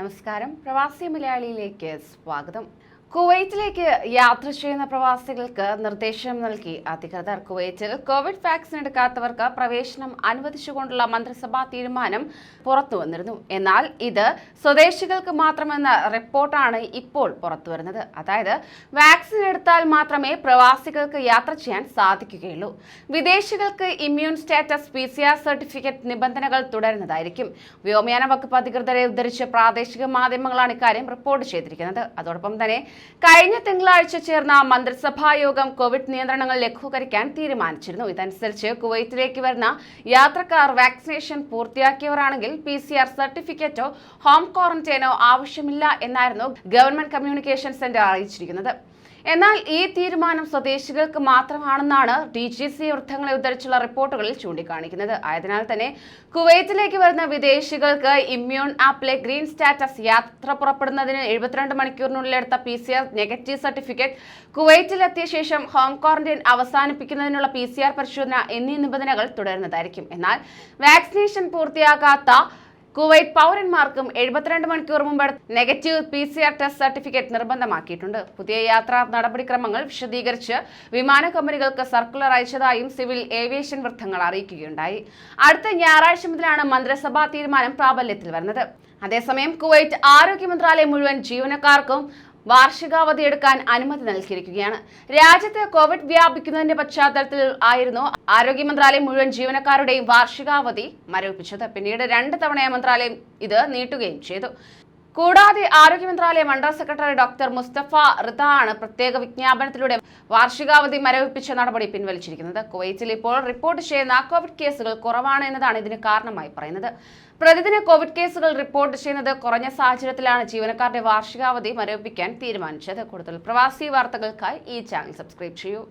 നമസ്കാരം. പ്രവാസി മലയാളിയിലേക്ക് സ്വാഗതം. കുവൈറ്റിലേക്ക് യാത്ര ചെയ്യുന്ന പ്രവാസികൾക്ക് നിർദ്ദേശം നൽകി അധികൃതർ. കുവൈറ്റിൽ കോവിഡ് വാക്സിൻ എടുക്കാത്തവർക്ക് പ്രവേശനം അനുവദിച്ചുകൊണ്ടുള്ള മന്ത്രിസഭാ തീരുമാനം പുറത്തു വന്നിരുന്നു. എന്നാൽ ഇത് സ്വദേശികൾക്ക് മാത്രമെന്ന റിപ്പോർട്ടാണ് ഇപ്പോൾ പുറത്തുവരുന്നത്. അതായത് വാക്സിൻ എടുത്താൽ മാത്രമേ പ്രവാസികൾക്ക് യാത്ര ചെയ്യാൻ സാധിക്കുകയുള്ളൂ. വിദേശികൾക്ക് ഇമ്മ്യൂൺ സ്റ്റാറ്റസ് PCR സർട്ടിഫിക്കറ്റ് നിബന്ധനകൾ തുടരുന്നതായിരിക്കും. വ്യോമയാന വകുപ്പ് അധികൃതരെ ഉദ്ധരിച്ച് പ്രാദേശിക മാധ്യമങ്ങളാണ് ഇക്കാര്യം റിപ്പോർട്ട് ചെയ്തിരിക്കുന്നത്. അതോടൊപ്പം തന്നെ കഴിഞ്ഞ തിങ്കളാഴ്ച ചേർന്ന മന്ത്രിസഭാ യോഗം കോവിഡ് നിയന്ത്രണങ്ങൾ ലഘൂകരിക്കാൻ തീരുമാനിച്ചിരുന്നു. ഇതനുസരിച്ച് കുവൈറ്റിലേക്ക് വരുന്ന യാത്രക്കാർ വാക്സിനേഷൻ പൂർത്തിയാക്കിയവരാണെങ്കിൽ PCR സർട്ടിഫിക്കറ്റോ ഹോം ക്വാറന്റൈനോ ആവശ്യമില്ല എന്നായിരുന്നു ഗവൺമെന്റ് കമ്മ്യൂണിക്കേഷൻ സെന്റർ അറിയിച്ചിരിക്കുന്നത്. എന്നാൽ ഈ തീരുമാനം സ്വദേശികൾക്ക് മാത്രമാണെന്നാണ് DGC വൃത്തങ്ങളെ ഉദ്ധരിച്ചുള്ള റിപ്പോർട്ടുകളിൽ ചൂണ്ടിക്കാണിക്കുന്നത്. ആയതിനാൽ തന്നെ കുവൈറ്റിലേക്ക് വരുന്ന വിദേശികൾക്ക് ഇമ്മ്യൂൺ ആപ്പിലെ ഗ്രീൻ സ്റ്റാറ്റസ്, യാത്ര പുറപ്പെടുന്നതിന് 72 മണിക്കൂറിനുള്ളിൽ എടുത്ത PCR നെഗറ്റീവ് സർട്ടിഫിക്കറ്റ്, കുവൈറ്റിലെത്തിയ ശേഷം ഹോം ക്വാറന്റൈൻ അവസാനിപ്പിക്കുന്നതിനുള്ള PCR പരിശോധന എന്നീ നിബന്ധനകൾ തുടരുന്നതായിരിക്കും. എന്നാൽ വാക്സിനേഷൻ പൂർത്തിയാകാത്ത കുവൈറ്റ് പൗരന്മാർക്കും 72 മണിക്കൂർ മുമ്പ് നെഗറ്റീവ് PCR ടെസ്റ്റ് സർട്ടിഫിക്കറ്റ് നിർബന്ധമാക്കിയിട്ടുണ്ട്. പുതിയ യാത്രാ നടപടിക്രമങ്ങൾ വിശദീകരിച്ച് വിമാന കമ്പനികൾക്ക് സർക്കുലർ അയച്ചതായും സിവിൽ ഏവിയേഷൻ വൃത്തങ്ങൾ അറിയിക്കുകയുണ്ടായി. അടുത്ത ഞായറാഴ്ച മുതലാണ് മന്ത്രിസഭാ തീരുമാനം പ്രാബല്യത്തിൽ വരുന്നത്. അതേസമയം കുവൈറ്റ് ആരോഗ്യ മന്ത്രാലയം മുഴുവൻ ജീവനക്കാർക്കും വാർഷികാവധി എടുക്കാൻ അനുമതി നൽകിയിരിക്കുകയാണ്. രാജ്യത്ത് കോവിഡ് വ്യാപിക്കുന്നതിന്റെ പശ്ചാത്തലത്തിൽ ആയിരുന്നു ആരോഗ്യ മന്ത്രാലയം മുഴുവൻ ജീവനക്കാരുടെയും വാർഷികാവധി മരവിപ്പിച്ചത്. പിന്നീട് 2 തവണ മന്ത്രാലയം ഇത് നീട്ടുകയും ചെയ്തു. കൂടാതെ ആരോഗ്യ മന്ത്രാലയം under secretary doctor Mustafa Rita ആണ് പ്രത്യേക വിജ്ഞാപനത്തിലൂടെ വാർഷികാവധി മരവിപ്പിച്ച നടപടി പിൻവലിച്ചിരിക്കുന്നത്. കുവൈറ്റിൽ ഇപ്പോൾ റിപ്പോർട്ട് ചെയ്യുന്ന കോവിഡ് കേസുകൾ കുറവാണ് എന്നതാണ് ഇതിന് കാരണമായി പറയുന്നത്. പ്രതിദിന കോവിഡ് കേസുകൾ റിപ്പോർട്ട് ചെയ്യുന്നത് കുറഞ്ഞ സാഹചര്യത്തിലാണ് ജീവനക്കാരുടെ വാർഷികാവധി മരവിപ്പിക്കാൻ തീരുമാനിച്ചത്. കൂടുതൽ പ്രവാസി വാർത്തകൾക്കായി ഈ ചാനൽ സബ്സ്ക്രൈബ് ചെയ്യൂ.